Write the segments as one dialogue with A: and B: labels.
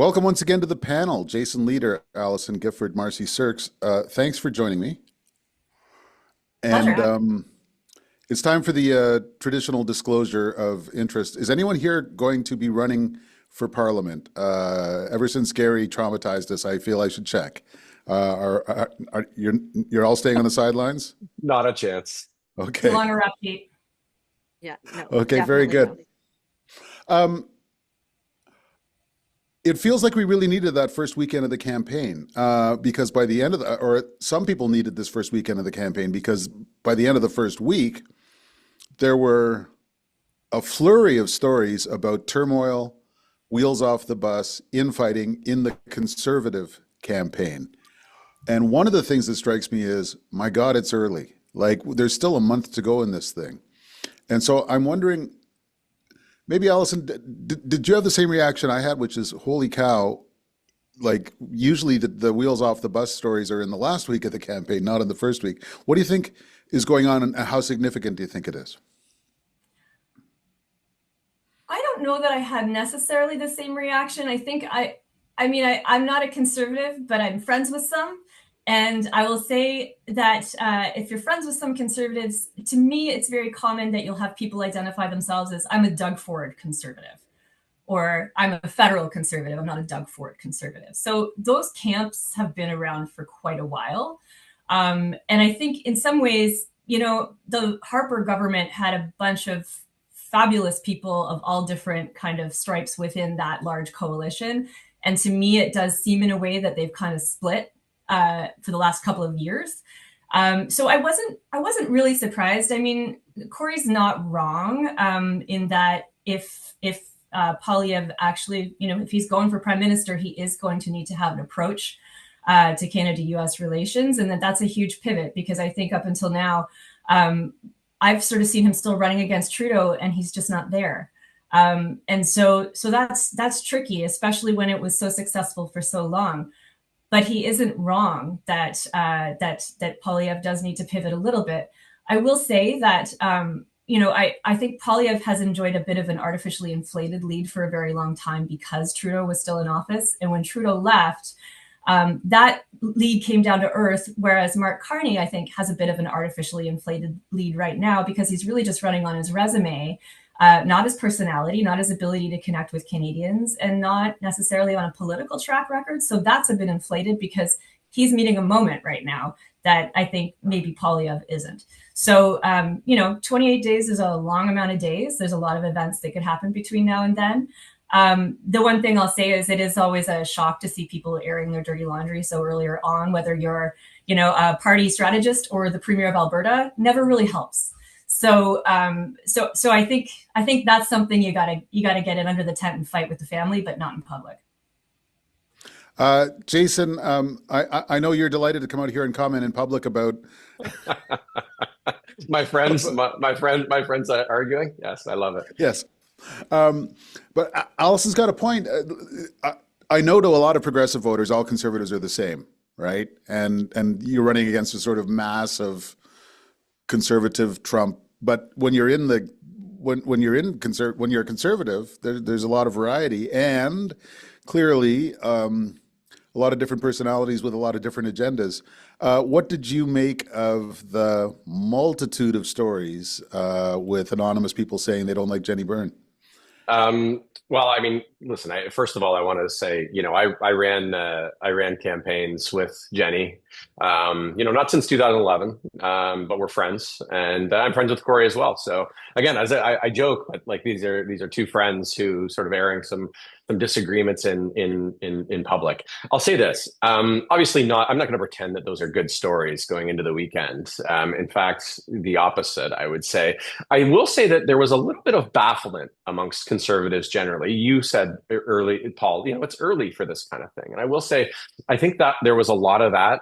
A: welcome once again to the panel. Jason Lietaer, Allison Gifford, Marci Surkes. Thanks for joining me.
B: Pleasure.
A: And it's time for the traditional disclosure of interest. Is anyone here going to be running for Parliament? Ever since Gary traumatized us, I feel I should check. You're all staying on the sidelines?
C: Not a chance.
A: Okay.
B: Too long a repeat.
D: Yeah, no,
A: Okay, very
D: definitely
A: good. Um, It feels like we really needed that first weekend of the campaign because by the end of or some people needed this first weekend of the campaign because by the end of the first week, there were a flurry of stories about turmoil, wheels off the bus, infighting in the Conservative campaign. And one of the things that strikes me is, my God, it's early. Like there's still a month to go in this thing. And so I'm wondering, maybe Allison, did you have the same reaction I had, which is, holy cow, like usually the wheels off the bus stories are in the last week of the campaign, not in the first week. What do you think is going on and how significant do you think it is?
B: I don't know that I had necessarily the same reaction. I'm not a conservative, but I'm friends with some. And I will say that if you're friends with some conservatives, to me, it's very common that you'll have people identify themselves as, I'm a Doug Ford conservative, or I'm a federal conservative. I'm not a Doug Ford conservative. So those camps have been around for quite a while. And I think in some ways, the Harper government had a bunch of fabulous people of all different kind of stripes within that large coalition. And to me, it does seem in a way that they've kind of split for the last couple of years. So I wasn't really surprised. I mean, Corey's not wrong in that if Poilievre actually, if he's going for prime minister, he is going to need to have an approach to Canada-US relations, and that's a huge pivot because I think up until now, I've sort of seen him still running against Trudeau, and he's just not there. And so that's tricky, especially when it was so successful for so long. But he isn't wrong that Poilievre does need to pivot a little bit. I will say that I think Poilievre has enjoyed a bit of an artificially inflated lead for a very long time because Trudeau was still in office, and when Trudeau left, that lead came down to earth. Whereas Mark Carney, I think, has a bit of an artificially inflated lead right now because he's really just running on his resume. Not his personality, not his ability to connect with Canadians, and not necessarily on a political track record. So that's a bit inflated because he's meeting a moment right now that I think maybe Poilievre isn't. So, 28 days is a long amount of days. There's a lot of events that could happen between now and then. The one thing I'll say is it is always a shock to see people airing their dirty laundry so earlier on, whether you're, a party strategist or the Premier of Alberta, never really helps. So I think that's something you gotta get it under the tent and fight with the family, but not in public.
A: Jason, I know you're delighted to come out here and comment in public about
C: my friends arguing. Yes, I love it.
A: yes, but Allison's got a point. I know to a lot of progressive voters, all conservatives are the same, right? And you're running against a sort of mass of conservative Trump, but when you're when you're a conservative, there's a lot of variety and clearly a lot of different personalities with a lot of different agendas. What did you make of the multitude of stories with anonymous people saying they don't like Jenny Byrne?
C: Well, I mean, listen. First of all, I want to say, I ran campaigns with Jenny. Not since 2011, but we're friends, and I'm friends with Corey as well. So again, as I joke, but like these are two friends who sort of airing some disagreements in public. I'll say this. Obviously, I'm not going to pretend that those are good stories going into the weekend. In fact, the opposite, I would say. I will say that there was a little bit of bafflement amongst conservatives generally. You said early, Paul, it's early for this kind of thing. And I will say, I think that there was a lot of that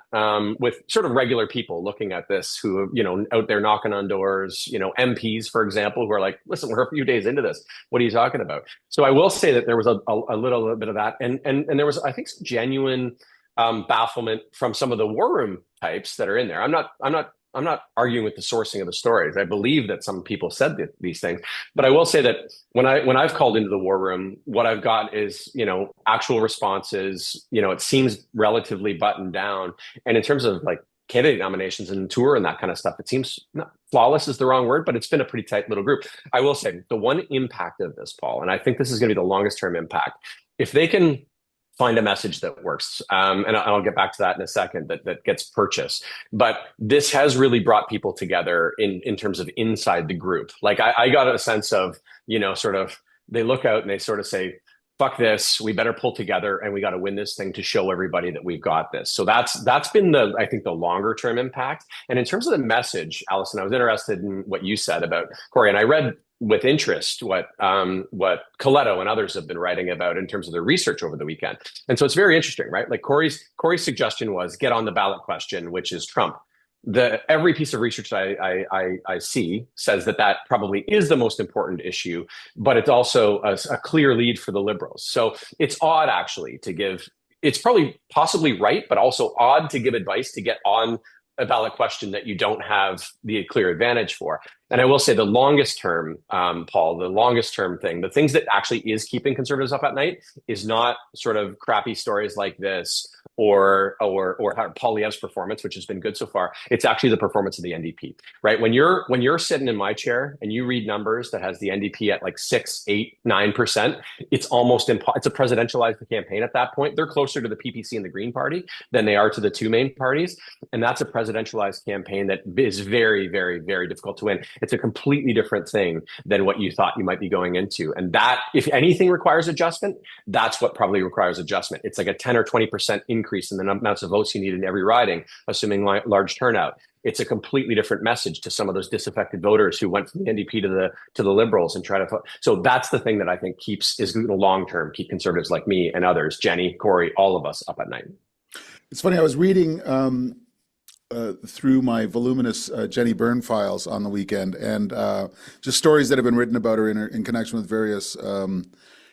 C: with sort of regular people looking at this who, out there knocking on doors, MPs, for example, who are like, listen, we're a few days into this. What are you talking about? So I will say that there was a little bit of that. And there was, I think, some genuine bafflement from some of the war room types that are in there. I'm not arguing with the sourcing of the stories. I believe that some people said these things, but I will say that when I've called into the war room, what I've got is, actual responses. It seems relatively buttoned down, and in terms of like candidate nominations and tour and that kind of stuff, it seems not flawless is the wrong word, but it's been a pretty tight little group. I will say the one impact of this, Paul, and I think this is going to be the longest term impact, if they can find a message that works. And I'll get back to that in a second, that gets purchased. But this has really brought people together in terms of inside the group. Like I got a sense of, sort of, they look out and they sort of say, fuck this, we better pull together and we got to win this thing to show everybody that we've got this. So that's been I think the longer term impact. And in terms of the message, Allison, I was interested in what you said about Corey, and I read with interest what Coletto and others have been writing about in terms of their research over the weekend. And so it's very interesting, right? Like Corey's suggestion was get on the ballot question, which is Trump. Every piece of research I see says that probably is the most important issue, but it's also a clear lead for the Liberals. So it's odd actually it's probably possibly right, but also odd to give advice to get on a ballot question that you don't have the clear advantage for. And I will say the longest term, Paul, the longest term thing, the things that actually is keeping conservatives up at night is not sort of crappy stories like this or Poilievre's performance, which has been good so far. It's actually the performance of the NDP, right? When you're sitting in my chair and you read numbers that has the NDP at like 6, 8, 9%, it's almost it's a presidentialized campaign at that point. They're closer to the PPC and the Green Party than they are to the two main parties. And that's a presidentialized campaign that is very, very, very difficult to win. It's a completely different thing than what you thought you might be going into. And that, if anything requires adjustment, that's what probably requires adjustment. It's like a 10 or 20% increase in the amounts of votes you need in every riding, assuming large turnout. It's a completely different message to some of those disaffected voters who went from the NDP to the Liberals and try to. So that's the thing that I think is the long term keep conservatives like me and others, Jenny, Corey, all of us up at night.
A: It's funny. I was reading through my voluminous Jenny Byrne files on the weekend, and just stories that have been written about her in connection with various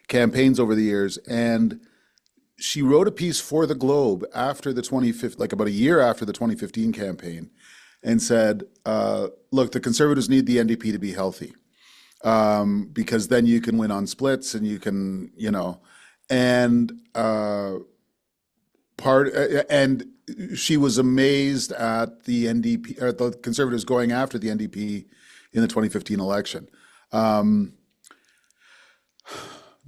A: campaigns over the years. And she wrote a piece for the Globe after the 2015, like about a year after the 2015 campaign, and said, look, the Conservatives need the NDP to be healthy, because then you can win on splits and you can, and and she was amazed at the NDP, or the Conservatives going after the NDP in the 2015 election.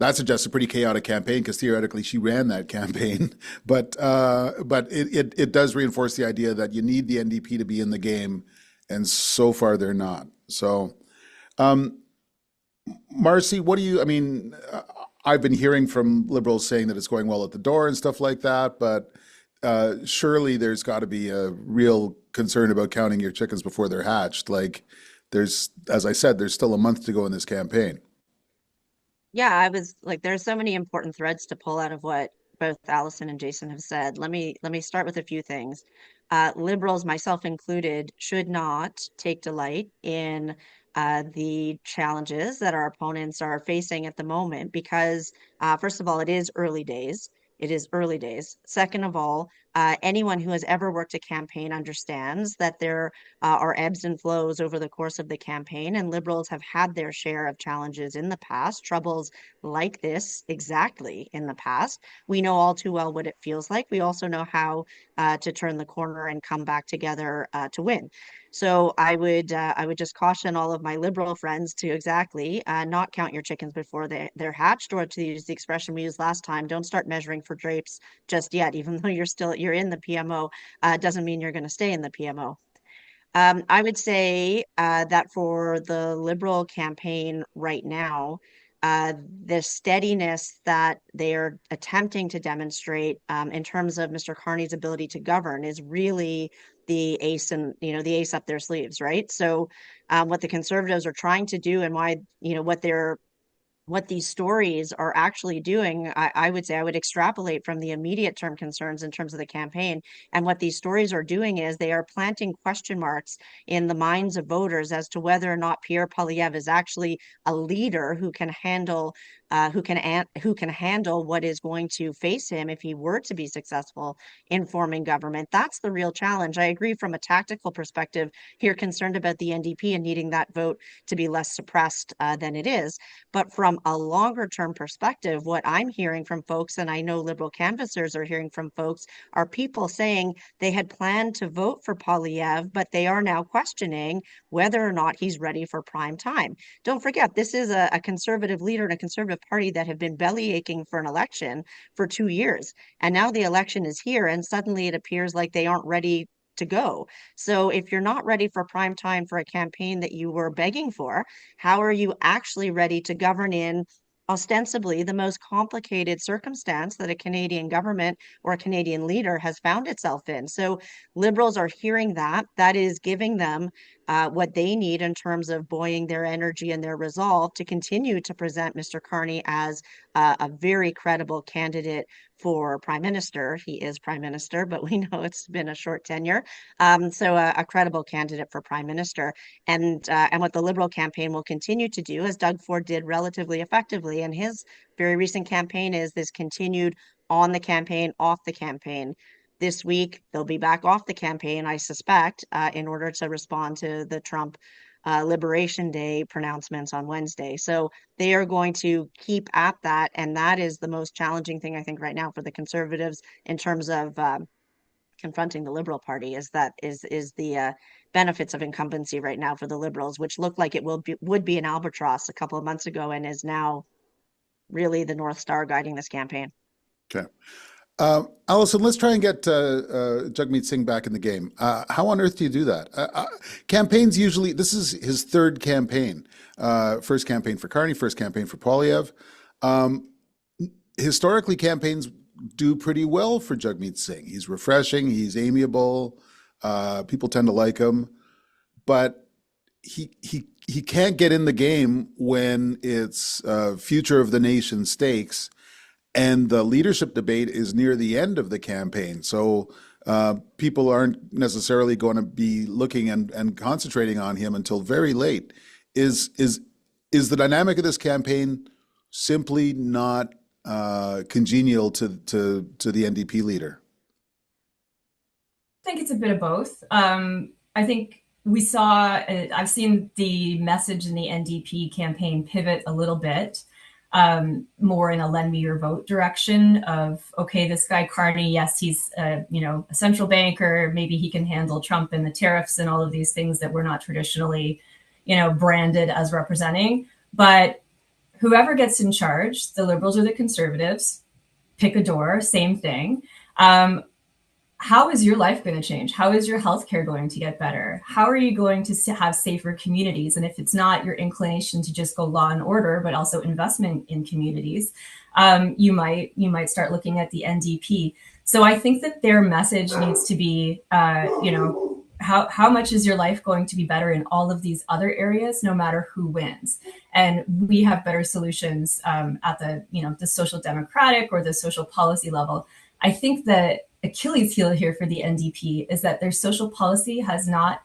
A: That suggests a pretty chaotic campaign, because theoretically she ran that campaign, but it does reinforce the idea that you need the NDP to be in the game, and so far they're not. So, Marci, what do you? I mean, I've been hearing from Liberals saying that it's going well at the door and stuff like that, but surely there's got to be a real concern about counting your chickens before they're hatched. Like, as I said, there's still a month to go in this campaign.
D: Yeah, I was like, there's so many important threads to pull out of what both Allison and Jason have said. Let me start with a few things. Liberals, myself included, should not take delight in the challenges that our opponents are facing at the moment, because first of all, it is early days. It is early days. Second of all, anyone who has ever worked a campaign understands that there are ebbs and flows over the course of the campaign, and Liberals have had their share of challenges in the past, troubles like this exactly in the past. We know all too well what it feels like. We also know how to turn the corner and come back together to win. So I would just caution all of my Liberal friends to exactly not count your chickens before they're hatched, or to use the expression we used last time, don't start measuring for drapes just yet. Even though you're in the PMO, doesn't mean you're going to stay in the PMO. I would say that for the Liberal campaign right now, the steadiness that they are attempting to demonstrate in terms of Mr. Carney's ability to govern is really the ace up their sleeves, right? So what the Conservatives are trying to do, and why, what these stories are actually doing, I would say I would extrapolate from the immediate term concerns in terms of the campaign. And what these stories are doing is they are planting question marks in the minds of voters as to whether or not Pierre Poilievre is actually a leader who can handle who can handle what is going to face him if he were to be successful in forming government. That's the real challenge. I agree from a tactical perspective, you're concerned about the NDP and needing that vote to be less suppressed than it is. But from a longer term perspective, what I'm hearing from folks, and I know Liberal canvassers are hearing from folks, are people saying they had planned to vote for Poilievre, but they are now questioning whether or not he's ready for prime time. Don't forget, this is a conservative leader and a conservative party that have been belly aching for an election for 2 years. And now the election is here, and suddenly it appears like they aren't ready to go. So if you're not ready for prime time for a campaign that you were begging for, how are you actually ready to govern in ostensibly the most complicated circumstance that a Canadian government or a Canadian leader has found itself in? So Liberals are hearing that. That is giving them what they need in terms of buoying their energy and their resolve to continue to present Mr. Carney as a very credible candidate for prime minister. He is prime minister, but we know it's been a short tenure. So a credible candidate for prime minister. And what the Liberal campaign will continue to do, as Doug Ford did relatively effectively in his very recent campaign, is this continued on the campaign, off the campaign. This week, they'll be back off the campaign, I suspect, in order to respond to the Trump Liberation Day pronouncements on Wednesday. So they are going to keep at that. And that is the most challenging thing, I think, right now for the Conservatives in terms of confronting the Liberal Party, is the benefits of incumbency right now for the Liberals, which looked like it would be an albatross a couple of months ago and is now really the North Star guiding this campaign.
A: Okay. Allison, let's try and get Jagmeet Singh back in the game. How on earth do you do that? Campaigns usually, this is his third campaign. First campaign for Carney, first campaign for Poilievre. Historically, campaigns do pretty well for Jagmeet Singh. He's refreshing, he's amiable, people tend to like him, but he can't get in the game when it's future of the nation stakes. And the leadership debate is near the end of the campaign. So people aren't necessarily going to be looking and concentrating on him until very late. Is the dynamic of this campaign simply not congenial to the NDP leader?
B: I think it's a bit of both. I think I've seen the message in the NDP campaign pivot a little bit. More in a lend me your vote direction of, okay, this guy Carney, yes, he's a central banker, maybe he can handle Trump and the tariffs and all of these things that we're not traditionally, branded as representing. But whoever gets in charge, the Liberals or the Conservatives, pick a door, same thing. How is your life going to change? How is your healthcare going to get better? How are you going to have safer communities? And if it's not your inclination to just go law and order, but also investment in communities, you might start looking at the NDP. So I think that their message needs to be, how much is your life going to be better in all of these other areas, no matter who wins? And we have better solutions at the social democratic or the social policy level. I think that Achilles heel here for the NDP is that their social policy has not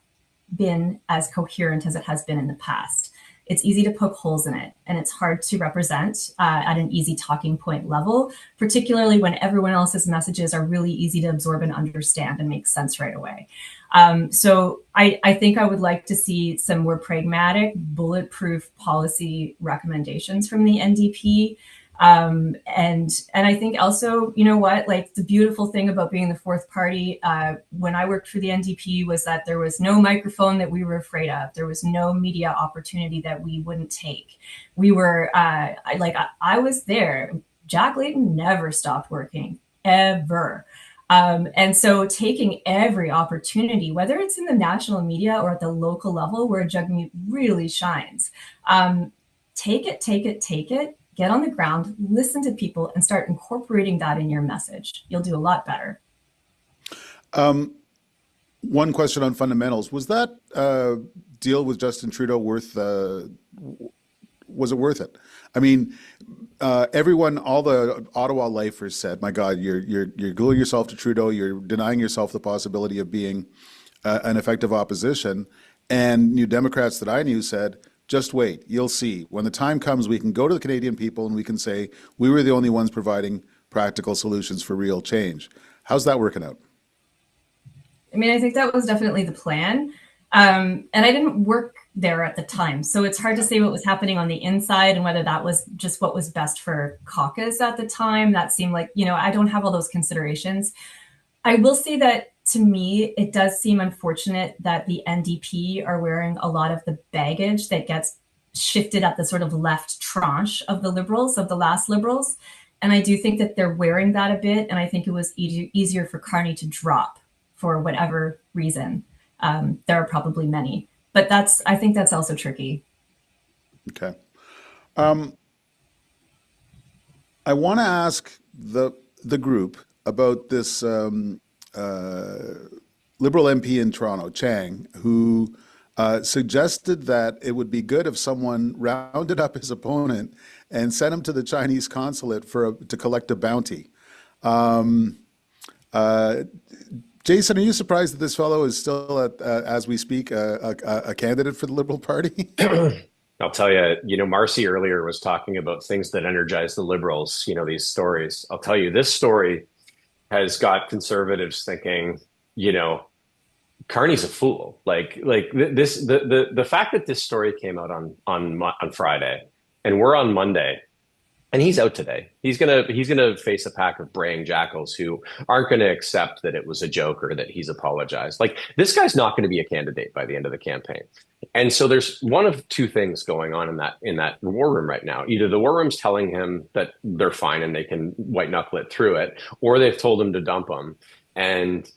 B: been as coherent as it has been in the past. It's easy to poke holes in it, and it's hard to represent at an easy talking point level, particularly when everyone else's messages are really easy to absorb and understand and make sense right away. So I think I would like to see some more pragmatic, bulletproof policy recommendations from the NDP. And I think also, like the beautiful thing about being the fourth party, when I worked for the NDP was that there was no microphone that we were afraid of. There was no media opportunity that we wouldn't take. We were, I was there. Jack Layton never stopped working, ever. And so taking every opportunity, whether it's in the national media or at the local level where Jagmeet really shines, take it. Get on the ground, listen to people, and start incorporating that in your message. You'll do a lot better.
A: One question on fundamentals. Was that deal with Justin Trudeau was it worth it? I mean, everyone, all the Ottawa lifers said, my God, you're gluing yourself to Trudeau, you're denying yourself the possibility of being an effective opposition. And New Democrats that I knew said, Just wait. You'll see. When the time comes, we can go to the Canadian people and we can say, we were the only ones providing practical solutions for real change. How's that working out?
B: I mean, I think that was definitely the plan. And I didn't work there at the time. So it's hard to say what was happening on the inside and whether that was just what was best for caucus at the time. That seemed like, I don't have all those considerations. I will say that to me, it does seem unfortunate that the NDP are wearing a lot of the baggage that gets shifted at the sort of left tranche of the Liberals, of the last Liberals. And I do think that they're wearing that a bit. And I think it was easier for Carney to drop for whatever reason. There are probably many, but I think that's also tricky.
A: Okay. I want to ask the group about this Liberal MP in Toronto, Chang, who suggested that it would be good if someone rounded up his opponent and sent him to the Chinese consulate to collect a bounty. Jason, are you surprised that this fellow is still, as we speak, a candidate for the Liberal Party?
C: I'll tell you, Marci earlier was talking about things that energize the Liberals, these stories. I'll tell you, this story has got conservatives thinking, Carney's a fool. The fact that this story came out on Friday and we're on Monday, and he's out today. He's gonna face a pack of braying jackals who aren't going to accept that it was a joke or that he's apologized. This guy's not going to be a candidate by the end of the campaign. And so there's one of two things going on in that war room right now. Either the war room's telling him that they're fine and they can white knuckle it through it, or they've told him to dump him. And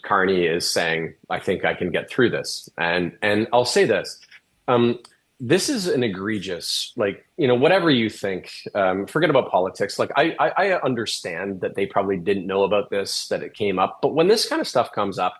C: Carney is saying, I think I can get through this. And I'll say this. This is an egregious, whatever you think, forget about politics. I understand that they probably didn't know about this, that it came up. But when this kind of stuff comes up,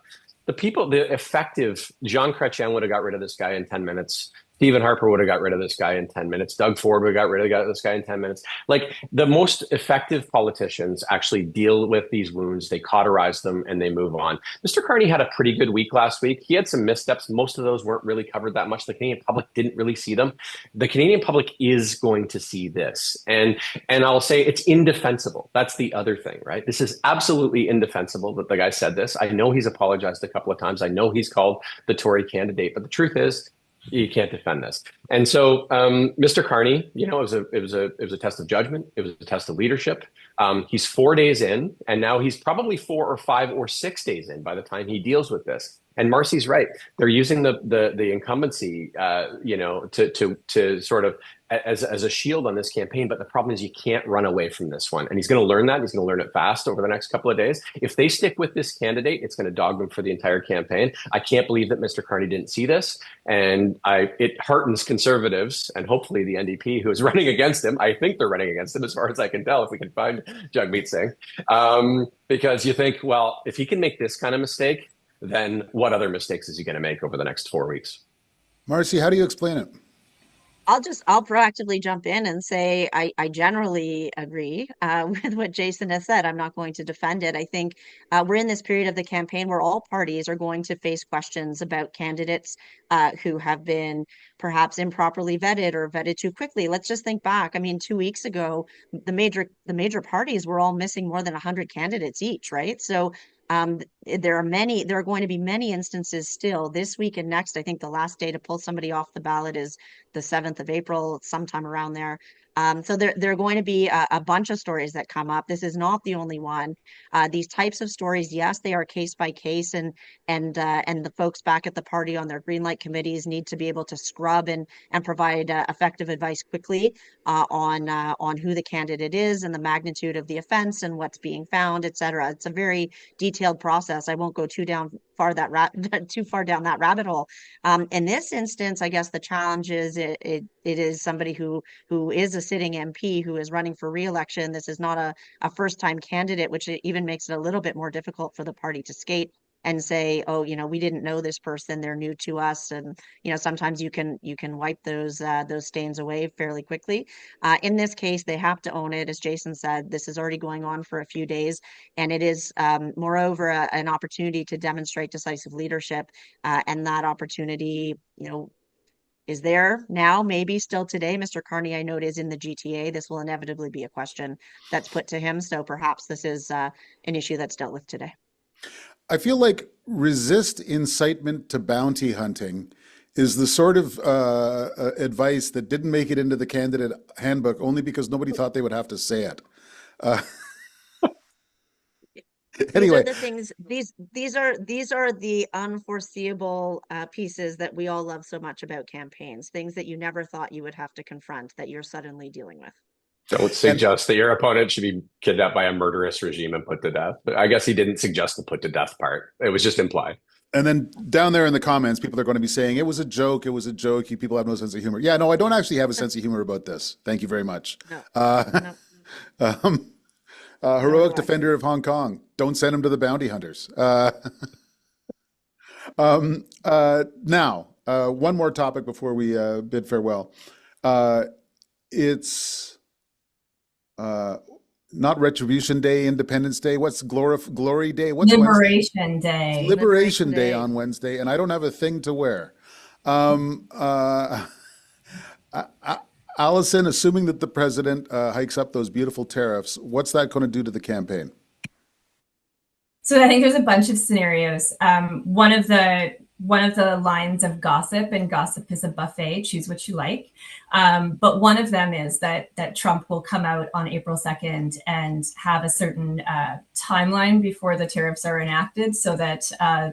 C: the effective, Jean Chrétien would have got rid of this guy in 10 minutes. Stephen Harper would have got rid of this guy in 10 minutes. Doug Ford would have got rid of this guy in 10 minutes. The most effective politicians actually deal with these wounds. They cauterize them and they move on. Mr. Carney had a pretty good week last week. He had some missteps. Most of those weren't really covered that much. The Canadian public didn't really see them. The Canadian public is going to see this. And I'll say it's indefensible. That's the other thing, right? This is absolutely indefensible that the guy said this. I know he's apologized a couple of times. I know he's called the Tory candidate, but the truth is, you can't defend this. And so, Mr. Carney, it was a test of judgment. It was a test of leadership. He's 4 days in, and now he's probably 4 or 5 or 6 days in by the time he deals with this. And Marci's right. They're using the incumbency, to sort of as a shield on this campaign. But the problem is you can't run away from this one. And he's going to learn that. He's going to learn it fast over the next couple of days. If they stick with this candidate, it's going to dog them for the entire campaign. I can't believe that Mr. Carney didn't see this. And it heartens conservatives and hopefully the NDP who is running against him. I think they're running against him as far as I can tell, if we can find Jagmeet Singh. Because you think, well, if he can make this kind of mistake, then what other mistakes is he going to make over the next 4 weeks?
A: Marci, how do you explain it?
D: I'll proactively jump in and say I generally agree with what Jason has said. I'm not going to defend it. I think we're in this period of the campaign where all parties are going to face questions about candidates who have been perhaps improperly vetted or vetted too quickly. Let's just think back. I mean, 2 weeks ago, the major parties were all missing more than 100 candidates each, right? So there are going to be many instances still this week and next. I think the last day to pull somebody off the ballot is the 7th of April, sometime around there. So there are going to be a bunch of stories that come up. This is not the only one. These types of stories, yes, they are case by case, and the folks back at the party on their green light committees need to be able to scrub and provide effective advice quickly on who the candidate is and the magnitude of the offense and what's being found, et cetera. It's a very detailed process. I won't go too far down that rabbit hole. In this instance, I guess the challenge is it is somebody who is a sitting MP who is running for re-election. This is not a first-time candidate, which even makes it a little bit more difficult for the party to skate and say, oh, we didn't know this person, they're new to us. And, sometimes you can wipe those stains away fairly quickly. In this case, they have to own it. As Jason said, this is already going on for a few days. And it is, moreover, an opportunity to demonstrate decisive leadership. And that opportunity, is there now, maybe still today. Mr. Carney, I note, is in the GTA. This will inevitably be a question that's put to him. So perhaps this is an issue that's dealt with today.
A: I feel like resist incitement to bounty hunting is the sort of advice that didn't make it into the candidate handbook only because nobody thought they would have to say it. Anyway,
D: These are the things. These are the unforeseeable pieces that we all love so much about campaigns. Things that you never thought you would have to confront that you're suddenly dealing with.
C: Don't suggest that your opponent should be kidnapped by a murderous regime and put to death. But I guess he didn't suggest the put to death part. It was just implied.
A: And then down there in the comments, people are going to be saying, it was a joke. It was a joke. You people have no sense of humor. Yeah, no, I don't actually have a sense of humor about this. Thank you very much.
D: No.
A: Heroic defender of Hong Kong. Don't send him to the bounty hunters. Now, one more topic before we bid farewell. It's not Retribution Day, Independence Day. What's Glory Day? What's
B: Liberation Day.
A: Liberation Day on Wednesday, and I don't have a thing to wear. Allison, assuming that the president hikes up those beautiful tariffs, what's that going to do to the campaign?
B: So I think there's a bunch of scenarios. One of the lines of gossip, and gossip is a buffet, choose what you like. But one of them is that Trump will come out on April 2nd and have a certain timeline before the tariffs are enacted so that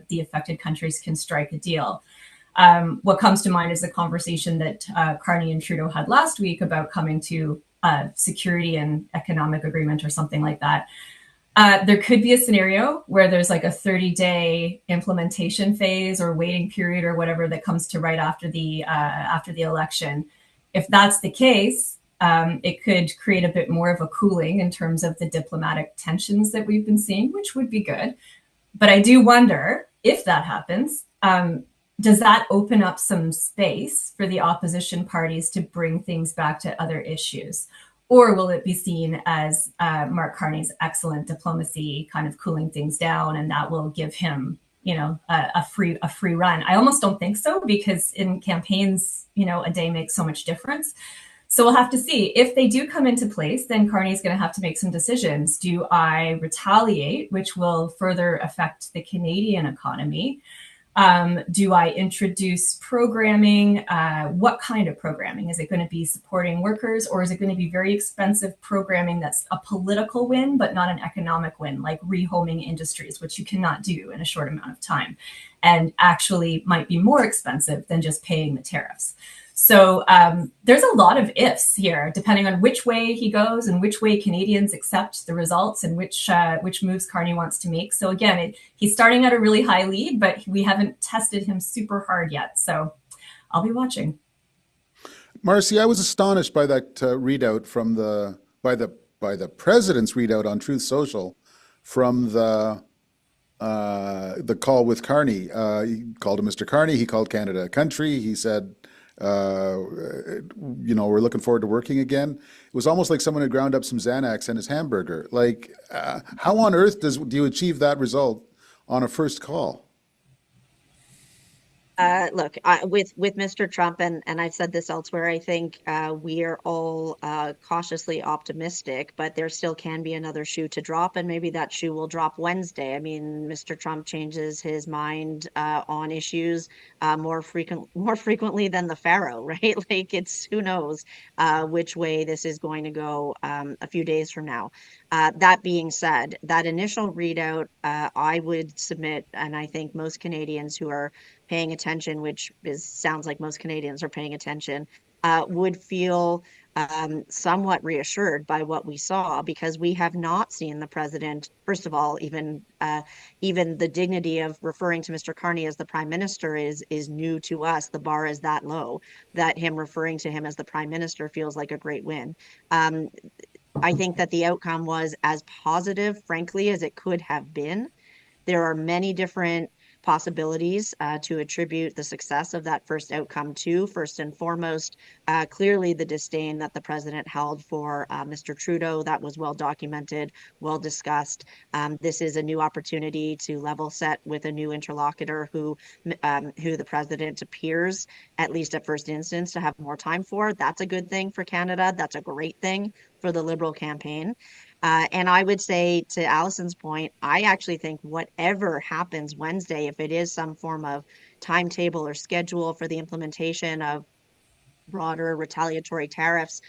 B: the affected countries can strike a deal. What comes to mind is the conversation that Carney and Trudeau had last week about coming to a security and economic agreement or something like that. There could be a scenario where there's like a 30-day implementation phase or waiting period or whatever that comes to right after the election. If that's the case, it could create a bit more of a cooling in terms of the diplomatic tensions that we've been seeing, which would be good. But I do wonder if that happens, does that open up some space for the opposition parties to bring things back to other issues? Or will it be seen as Mark Carney's excellent diplomacy kind of cooling things down, and that will give him, a free run? I almost don't think so, because in campaigns, a day makes so much difference. So we'll have to see. If they do come into place, then Carney's going to have to make some decisions. Do I retaliate, which will further affect the Canadian economy? Do I introduce programming? What kind of programming? Is it going to be supporting workers, or is it going to be very expensive programming that's a political win, but not an economic win, like rehoming industries, which you cannot do in a short amount of time, and actually might be more expensive than just paying the tariffs? So there's a lot of ifs here, depending on which way he goes and which way Canadians accept the results and which moves Carney wants to make. So again, he's starting at a really high lead, but we haven't tested him super hard yet. So I'll be watching.
A: Marci, I was astonished by that readout from by the president's readout on Truth Social from the call with Carney. He called him Mr. Carney. He called Canada a country. He said, we're looking forward to working again. It was almost like someone had ground up some Xanax and his hamburger. Like, how on earth do you achieve that result on a first call?
D: Look, with Mr. Trump, and I've said this elsewhere, I think we are all cautiously optimistic, but there still can be another shoe to drop, and maybe that shoe will drop Wednesday. I mean, Mr. Trump changes his mind on issues more frequently than the Pharaoh, right? Like, it's who knows which way this is going to go a few days from now. That being said, that initial readout, I would submit, and I think most Canadians who are paying attention, sounds like most Canadians are paying attention, would feel somewhat reassured by what we saw, because we have not seen the president, first of all, even the dignity of referring to Mr. Carney as the prime minister is new to us. The bar is that low that him referring to him as the prime minister feels like a great win. I think that the outcome was as positive, frankly, as it could have been. There are many different possibilities to attribute the success of that first outcome to. First and foremost, clearly the disdain that the president held for Mr. Trudeau, that was well documented, well discussed. This is a new opportunity to level set with a new interlocutor who the president appears, at least at first instance, to have more time for. That's a good thing for Canada. That's a great thing for the Liberal campaign. And I would say, to Allison's point, I actually think whatever happens Wednesday, if it is some form of timetable or schedule for the implementation of broader retaliatory tariffs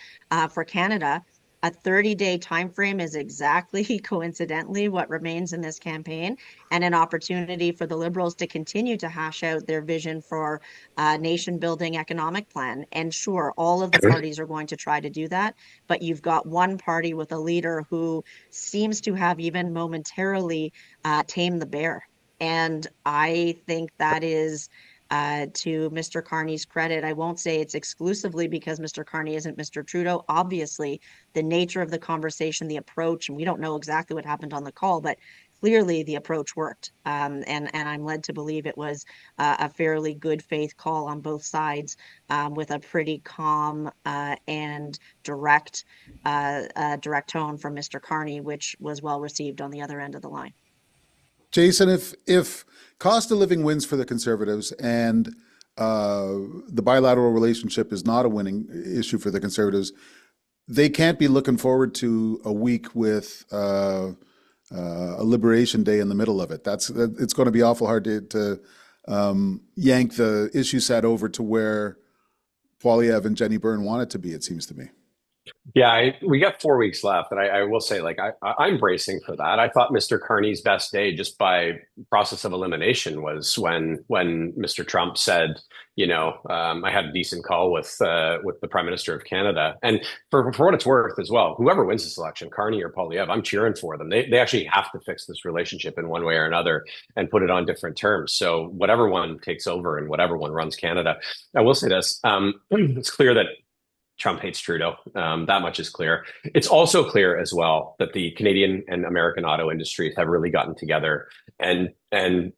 D: for Canada, a 30-day time frame is exactly coincidentally what remains in this campaign, and an opportunity for the Liberals to continue to hash out their vision for a nation-building economic plan. And sure, all of the parties are going to try to do that, but you've got one party with a leader who seems to have even momentarily tamed the bear. And I think that is to Mr. Carney's credit. I won't say it's exclusively because Mr. Carney isn't Mr. Trudeau. Obviously, the nature of the conversation, the approach, and we don't know exactly what happened on the call, but clearly the approach worked. And I'm led to believe it was a fairly good faith call on both sides, with a pretty calm and direct tone from Mr. Carney, which was well received on the other end of the line.
A: Jason, if cost of living wins for the Conservatives and the bilateral relationship is not a winning issue for the Conservatives, they can't be looking forward to a week with a Liberation Day in the middle of it. It's going to be awful hard to yank the issue set over to where Poilievre and Jenny Byrne want it to be, it seems to me.
C: Yeah, we got 4 weeks left, and I will say, like, I'm bracing for that. I thought Mr. Carney's best day, just by process of elimination, was when Mr. Trump said, I had a decent call with the Prime Minister of Canada. And for what it's worth as well, whoever wins this election, Carney or Poilievre, I'm cheering for them. They actually have to fix this relationship in one way or another and put it on different terms. So whatever one takes over and whatever one runs Canada, I will say this: it's clear that Trump hates Trudeau. That much is clear. It's also clear as well that the Canadian and American auto industries have really gotten together and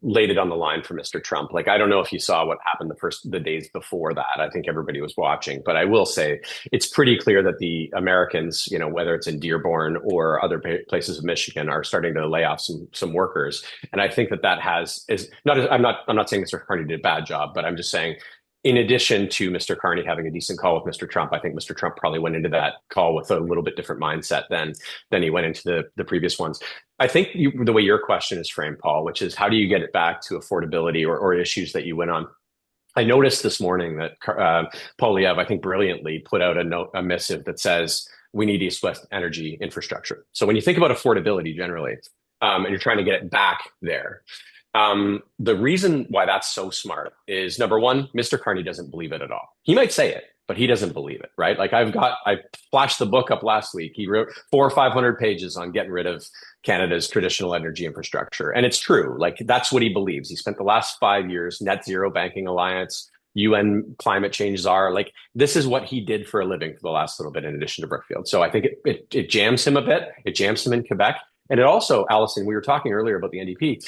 C: laid it on the line for Mr. Trump. Like, I don't know if you saw what happened the days before that. I think everybody was watching, but I will say it's pretty clear that the Americans, whether it's in Dearborn or other places of Michigan, are starting to lay off some workers. And I think I'm not saying Mr. Carney did a bad job, but I'm just saying, in addition to Mr. Carney having a decent call with Mr. Trump, I think Mr. Trump probably went into that call with a little bit different mindset than he went into the previous ones. I think the way your question is framed, Paul, which is how do you get it back to affordability or issues that you went on? I noticed this morning that Poilievre, I think brilliantly, put out a missive that says we need East-West energy infrastructure. So when you think about affordability generally, and you're trying to get it back there, the reason why that's so smart is, number one, Mr. Carney doesn't believe it at all. He might say it, but he doesn't believe it, right? Like, I flashed the book up last week. He wrote 400 or 500 pages on getting rid of Canada's traditional energy infrastructure. And it's true. Like, that's what he believes. He spent the last 5 years, net zero banking alliance, UN climate change czar. Like, this is what he did for a living for the last little bit, in addition to Brookfield. So I think it jams him a bit. It jams him in Quebec. And it also, Allison, we were talking earlier about the NDP.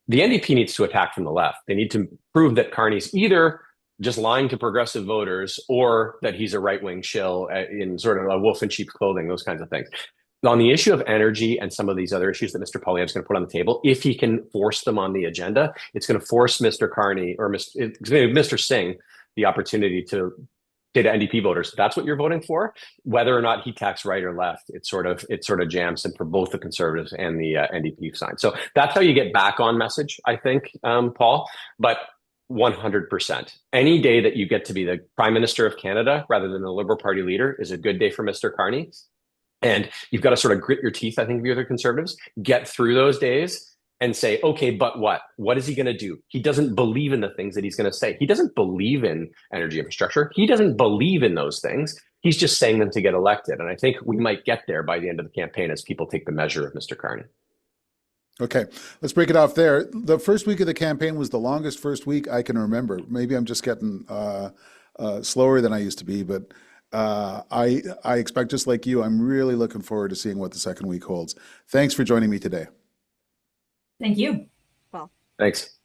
C: The NDP needs to attack from the left. They need to prove that Carney's either just lying to progressive voters or that he's a right-wing shill in sort of a wolf in sheep's clothing, those kinds of things. On the issue of energy and some of these other issues that Mr. Poilievre is going to put on the table, if he can force them on the agenda, it's going to force Mr. Carney or Mr. Singh the opportunity to say to NDP voters, that's what you're voting for. Whether or not he tacks right or left, it sort of jams him for both the Conservatives and the NDP side. So that's how you get back on message, I think, Paul. But 100%. Any day that you get to be the Prime Minister of Canada rather than the Liberal Party leader is a good day for Mr. Carney. And you've got to sort of grit your teeth, I think, if you're the Conservatives, get through those days and say, okay, but what? What is he going to do? He doesn't believe in the things that he's going to say. He doesn't believe in energy infrastructure. He doesn't believe in those things. He's just saying them to get elected. And I think we might get there by the end of the campaign as people take the measure of Mr. Carney.
A: Okay, let's break it off there. The first week of the campaign was the longest first week I can remember. Maybe I'm just getting slower than I used to be, but I expect, just like you, I'm really looking forward to seeing what the second week holds. Thanks for joining me today.
B: Thank you.
D: Well,
C: thanks.